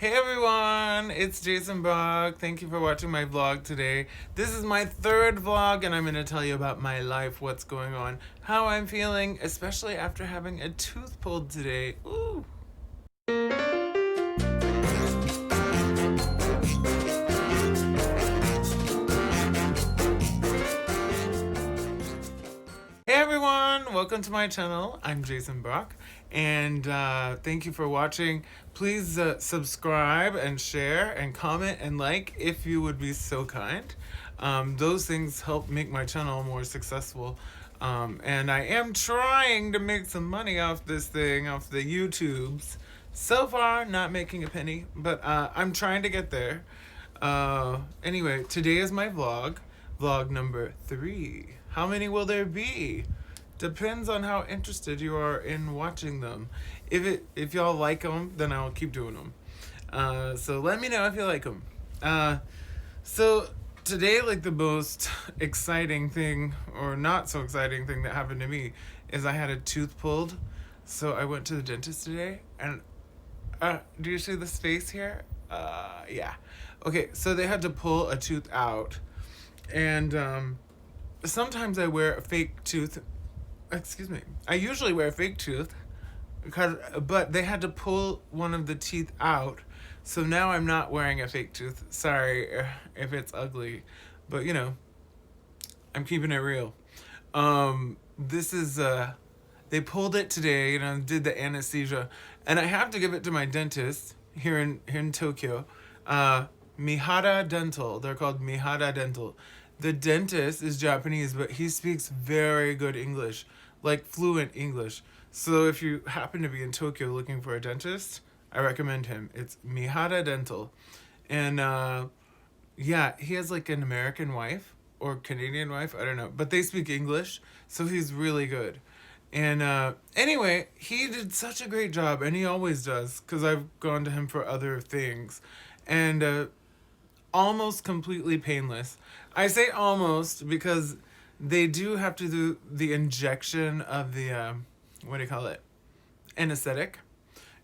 Hey everyone, it's Jason Brock. Thank you for watching my vlog today. This is my third vlog and I'm going to tell you about my life, what's going on, how I'm feeling, especially after having a tooth pulled today. Ooh. Hey everyone, welcome to my channel. I'm Jason Brock and thank you for watching. Please subscribe and share and comment and like if you would be so kind. Those things help make my channel more successful. And I am trying to make some money off this thing, off the YouTubes. So far, not making a penny, but I'm trying to get there. Anyway, today is my vlog number 3. How many will there be? Depends on how interested you are in watching them. If y'all like them, then I'll keep doing them. So let me know if you like them. So today, like the most exciting thing, or not so exciting thing that happened to me, is I had a tooth pulled. So I went to the dentist today, and do you see the space here? Yeah. Okay, so they had to pull a tooth out, and sometimes I wear a fake tooth. Excuse me. I usually wear a fake tooth, but they had to pull one of the teeth out, so now I'm not wearing a fake tooth. Sorry if it's ugly, but you know, I'm keeping it real. This is they pulled it today, did the anesthesia, and I have to give it to my dentist here in Tokyo. Mihara Dental. They're called Mihara Dental. The dentist is Japanese, but he speaks very good English, like fluent English. So if you happen to be in Tokyo looking for a dentist, I recommend him. It's Mihara Dental. And yeah, he has like an American wife or Canadian wife, I don't know, but they speak English, so he's really good. And anyway, he did such a great job, and he always does, because I've gone to him for other things. And almost completely painless. I say almost because they do have to do the injection of the, what do you call it? Anesthetic.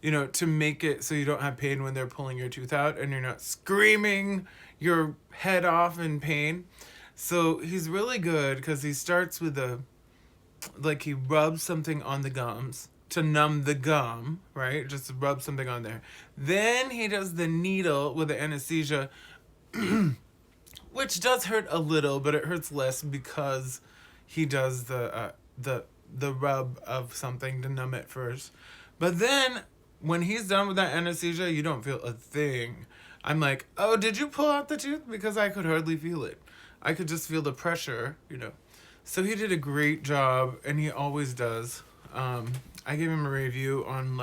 To make it so you don't have pain when they're pulling your tooth out and you're not screaming your head off in pain. So he's really good because he starts with he rubs something on the gums to numb the gum, right? Just rub something on there. Then he does the needle with the anesthesia, which does hurt a little, but it hurts less because he does the rub of something to numb it first. But then when he's done with that anesthesia, you don't feel a thing. I'm like, oh, did you pull out the tooth? Because I could hardly feel it. I could just feel the pressure. So he did a great job, and he always does. I gave him a review on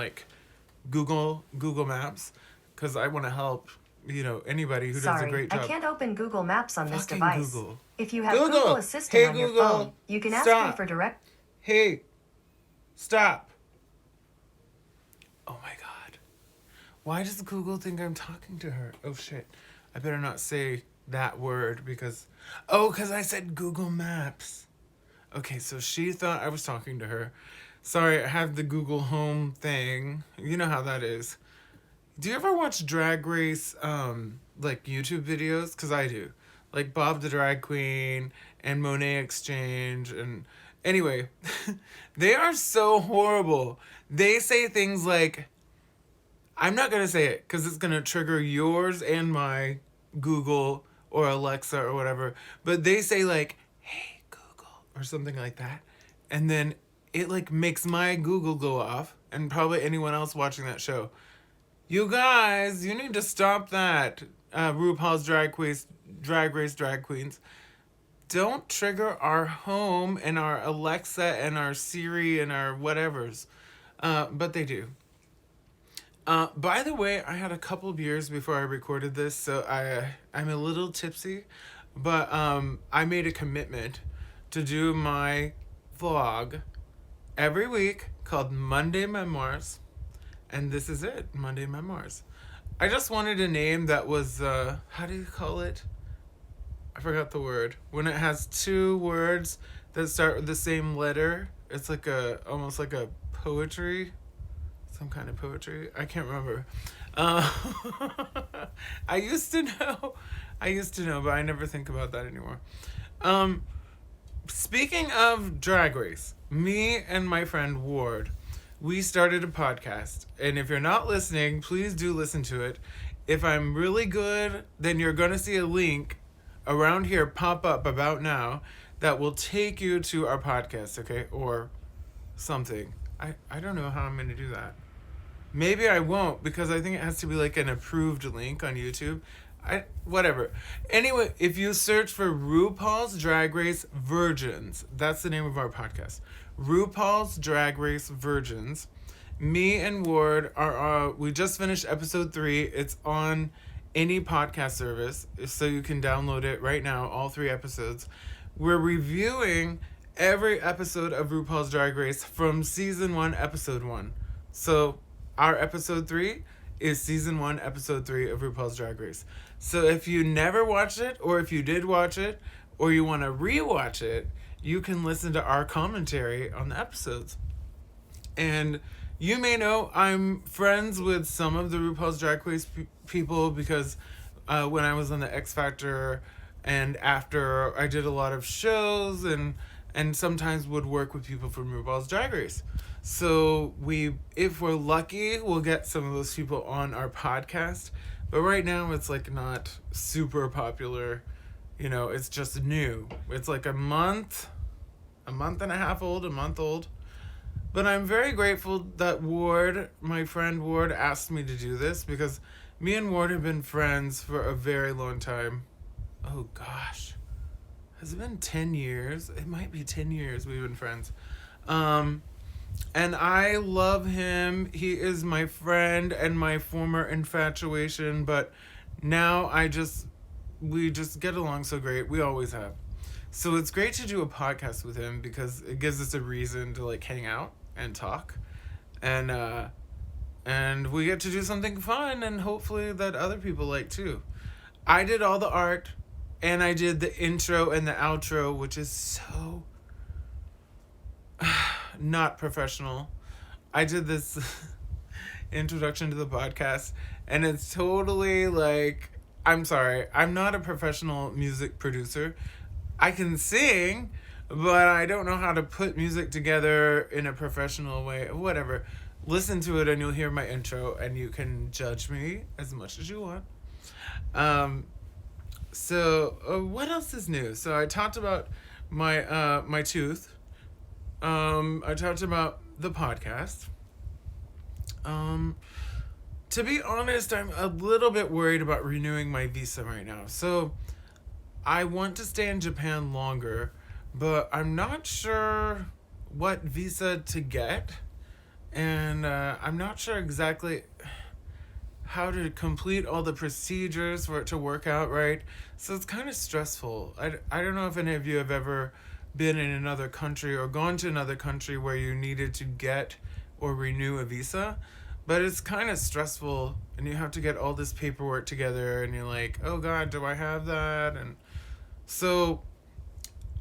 Google Maps because I want to help anybody who does a great job. I can't open Google Maps on this Fucking device. Google. If you have Google Assistant on your phone, you can ask me for direct... Hey, stop. Oh my God. Why does Google think I'm talking to her? Oh shit. I better not say that word because I said Google Maps. Okay, so she thought I was talking to her. Sorry, I have the Google Home thing. You know how that is. Do you ever watch Drag Race, YouTube videos? Because I do. Like Bob the Drag Queen and Monet Exchange. And anyway, they are so horrible. They say things like, I'm not going to say it because it's going to trigger yours and my Google or Alexa or whatever. But they say hey, Google, or something like that. And then it makes my Google go off, and probably anyone else watching that show. You guys, you need to stop that. RuPaul's Drag Race drag queens. Don't trigger our home and our Alexa and our Siri and our whatevers. But they do. By the way, I had a couple of beers before I recorded this, so I'm a little tipsy. But I made a commitment to do my vlog every week called Monday Memoirs. And this is it, Monday Memoirs. I just wanted a name that was, how do you call it? I forgot the word. When it has 2 words that start with the same letter, it's almost like a poetry, some kind of poetry. I can't remember. Uh, I used to know. But I never think about that anymore. Um, Speaking of Drag Race, me and my friend Ward, we started a podcast. And if you're not listening, please do listen to it. If I'm really good, then you're going to see a link around here pop up about now that will take you to our podcast, okay? Or something. I don't know how I'm going to do that. Maybe I won't because I think it has to be like an approved link on YouTube. Whatever. Anyway, if you search for RuPaul's Drag Race Virgins, that's the name of our podcast. RuPaul's Drag Race Virgins. Me and Ward are we just finished episode 3. It's on any podcast service, so you can download it right now, all 3 episodes. We're reviewing every episode of RuPaul's Drag Race from season 1, episode 1. So our episode 3 is season 1, episode 3 of RuPaul's Drag Race. So if you never watched it, or if you did watch it, or you want to rewatch it, you can listen to our commentary on the episodes. And you may know I'm friends with some of the RuPaul's Drag Race people because when I was on the X Factor and after, I did a lot of shows and sometimes would work with people from RuPaul's Drag Race. So if we're lucky, we'll get some of those people on our podcast. But right now it's like not super popular. You know, it's just new. It's like a month and a half old, a month old. But I'm very grateful that Ward, my friend Ward, asked me to do this because me and Ward have been friends for a very long time. Oh gosh. Has it been 10 years? It might be 10 years we've been friends. And I love him. He is my friend and my former infatuation, but now we just get along so great. We always have. So it's great to do a podcast with him because it gives us a reason to like hang out and talk. And we get to do something fun and hopefully that other people like too. I did all the art and I did the intro and the outro, which is so not professional. I did this introduction to the podcast and it's totally like, I'm sorry, I'm not a professional music producer. I can sing, but I don't know how to put music together in a professional way. Whatever. Listen to it and you'll hear my intro and you can judge me as much as you want. What else is new? So I talked about my tooth. I talked about the podcast. To be honest, I'm a little bit worried about renewing my visa right now. So I want to stay in Japan longer, but I'm not sure what visa to get. And I'm not sure exactly how to complete all the procedures for it to work out right. So it's kind of stressful. I don't know if any of you have ever been in another country or gone to another country where you needed to get or renew a visa, but it's kind of stressful and you have to get all this paperwork together and you're like, oh God, do I have that? And so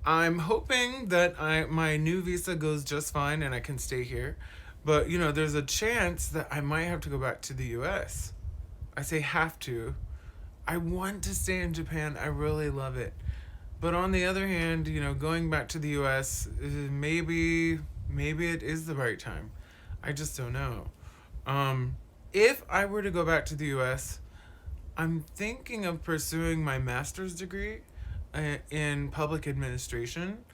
I'm hoping that my new visa goes just fine and I can stay here. But, you know, there's a chance that I might have to go back to the U.S. I say have to. I want to stay in Japan. I really love it. But on the other hand, you know, going back to the U.S., maybe it is the right time. I just don't know. If I were to go back to the U.S., I'm thinking of pursuing my master's degree in public administration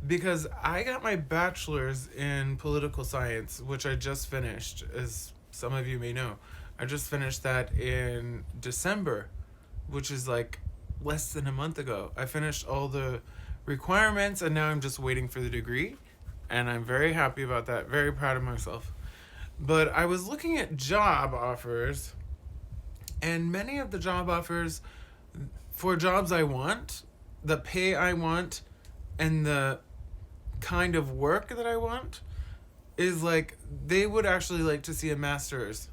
because I got my bachelor's in political science, which I just finished, as some of you may know. I just finished that in December, which is like less than a month ago. I finished all the requirements and now I'm just waiting for the degree. And I'm very happy about that, very proud of myself. But I was looking at job offers, and many of the job offers for jobs I want, the pay I want, and the kind of work that I want is like they would actually like to see a master's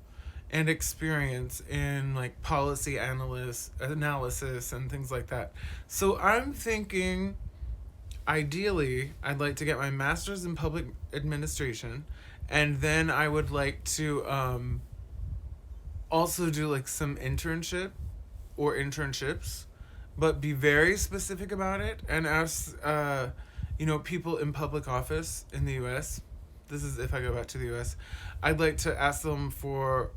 and experience in like policy analysis and things like that. So I'm thinking ideally I'd like to get my master's in public administration and then I would like to also do like some internship or internships, but be very specific about it and ask, people in public office in the U.S. This is if I go back to the U.S. I'd like to ask them for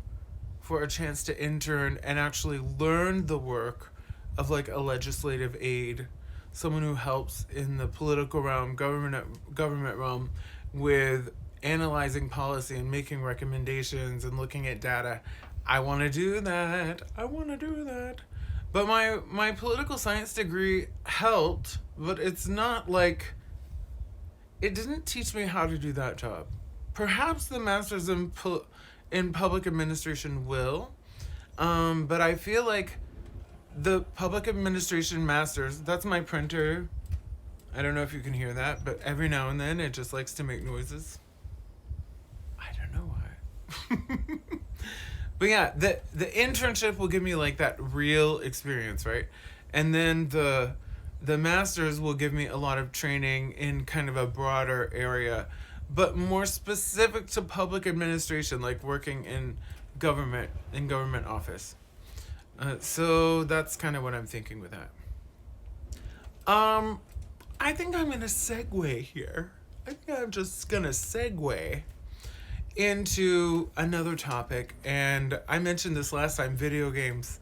a chance to intern and actually learn the work of like a legislative aide, someone who helps in the political realm, government realm, with analyzing policy and making recommendations and looking at data. I want to do that. But my political science degree helped, but it's not like, it didn't teach me how to do that job. Perhaps the master's in public administration will, but I feel like the public administration master's, that's my printer. I don't know if you can hear that, but every now and then it just likes to make noises. I don't know why. But yeah, the internship will give me like that real experience, right? And then the master's will give me a lot of training in kind of a broader area, but more specific to public administration, like working in government office. So that's kind of what I'm thinking with that. I think I'm gonna segue here. I think I'm just gonna segue into another topic, and I mentioned this last time, video games.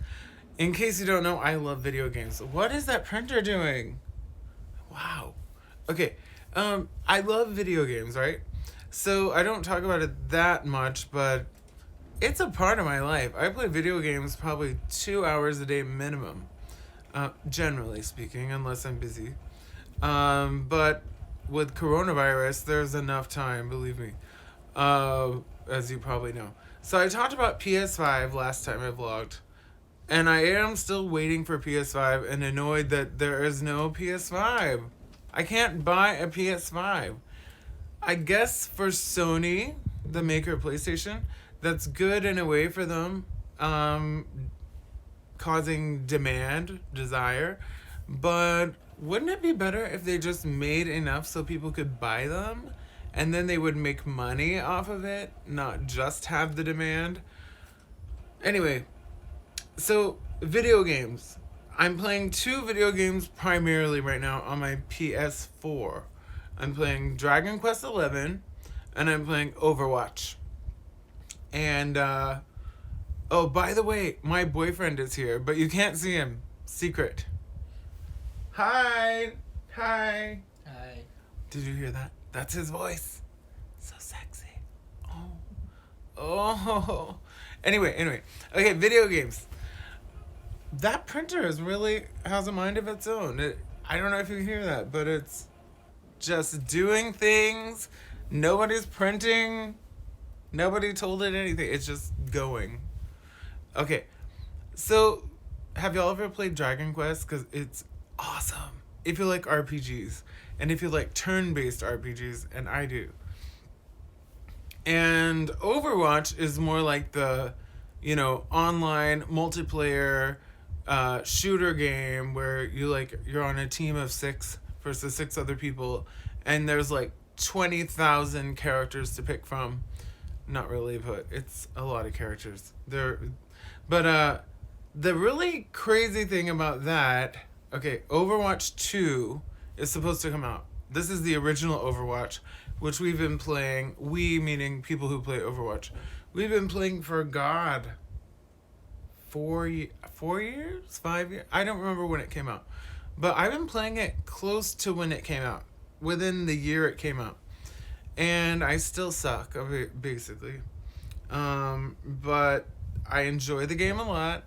In case you don't know, I love video games. What is that printer doing? Wow. Okay. I love video games, right? So I don't talk about it that much, but it's a part of my life. I play video games probably 2 hours a day minimum, generally speaking, unless I'm busy. But with coronavirus, there's enough time, believe me, as you probably know. So I talked about PS5 last time I vlogged, and I am still waiting for PS5 and annoyed that there is no PS5. I can't buy a PS5. I guess for Sony, the maker of PlayStation, that's good in a way for them, causing desire. But wouldn't it be better if they just made enough so people could buy them? And then they would make money off of it, not just have the demand. Anyway, so video games. I'm playing 2 video games primarily right now on my PS4. I'm playing Dragon Quest XI, and I'm playing Overwatch. And, oh, by the way, my boyfriend is here, but you can't see him. Secret. Hi. Did you hear that? That's his voice. So sexy. Oh. Anyway. Okay, video games. That printer has a mind of its own. I don't know if you hear that, but it's just doing things. Nobody's printing. Nobody told it anything. It's just going. Okay, so have y'all ever played Dragon Quest? Because it's awesome. If you like RPGs, and if you like turn-based RPGs, and I do. And Overwatch is more like the, online multiplayer shooter game where you're on a team of 6 versus 6 other people, and there's like 20,000 characters to pick from. Not really, but it's a lot of characters. But the really crazy thing about that, okay, Overwatch 2 is supposed to come out. This is the original Overwatch, which we've been playing, we meaning people who play Overwatch. We've been playing for, 4 years? 5 years? I don't remember when it came out. But I've been playing it close to when it came out. Within the year it came out. And I still suck, basically. But I enjoy the game a lot.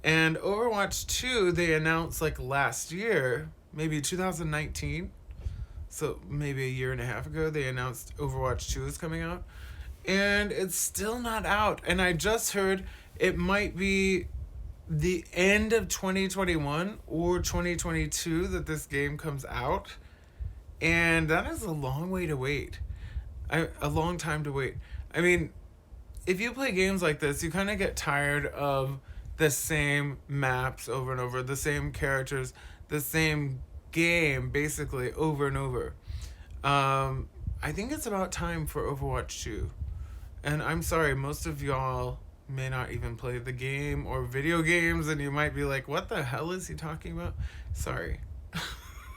And Overwatch 2, they announced last year, maybe 2019. So maybe a year and a half ago, they announced Overwatch 2 is coming out. And it's still not out. And I just heard it might be the end of 2021 or 2022 that this game comes out. And that is a long way to wait. A long time to wait. I mean, if you play games like this, you kind of get tired of the same maps over and over, the same characters, the same game, basically, over and over. I think it's about time for Overwatch 2. And I'm sorry, most of y'all may not even play the game or video games, and you might be like, what the hell is he talking about? Sorry.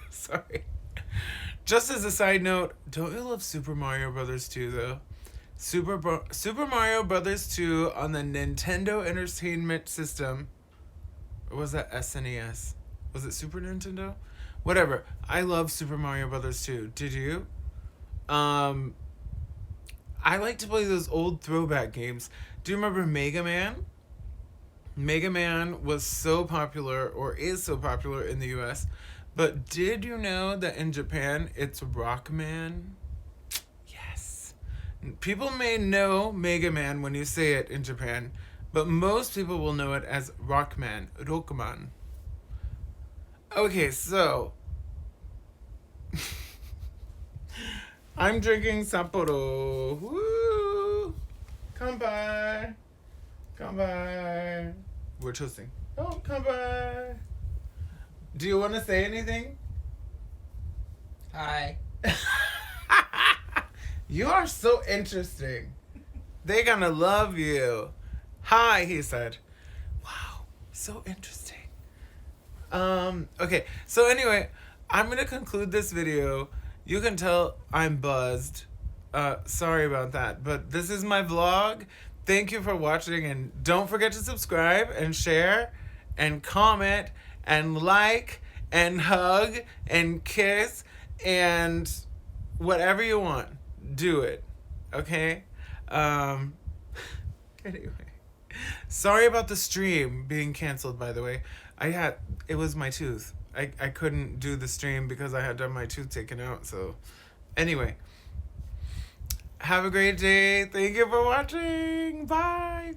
Sorry. Just as a side note, don't you love Super Mario Brothers 2 though? Super Mario Brothers 2 on the Nintendo Entertainment System. Or was that SNES? Was it Super Nintendo? Whatever. I love Super Mario Brothers 2. Did you? I like to play those old throwback games. Do you remember Mega Man? Mega Man was so popular, or is so popular in the US. But did you know that in Japan it's Rockman? Yes. People may know Mega Man when you say it in Japan, but most people will know it as Rockman, Rockman. Okay, so I'm drinking Sapporo. Woo! Come by. Come by. We're toasting. Oh, come by. Do you want to say anything? Hi. You are so interesting. They're gonna love you. Hi, he said. Wow, so interesting. Okay, so anyway, I'm gonna conclude this video. You can tell I'm buzzed. Sorry about that, but this is my vlog. Thank you for watching, and don't forget to subscribe and share and comment and like and hug and kiss and whatever you want. Do it. Okay? Anyway. Sorry about the stream being canceled, by the way. It was my tooth. I couldn't do the stream because I had to have my tooth taken out, so anyway. Have a great day. Thank you for watching. Bye.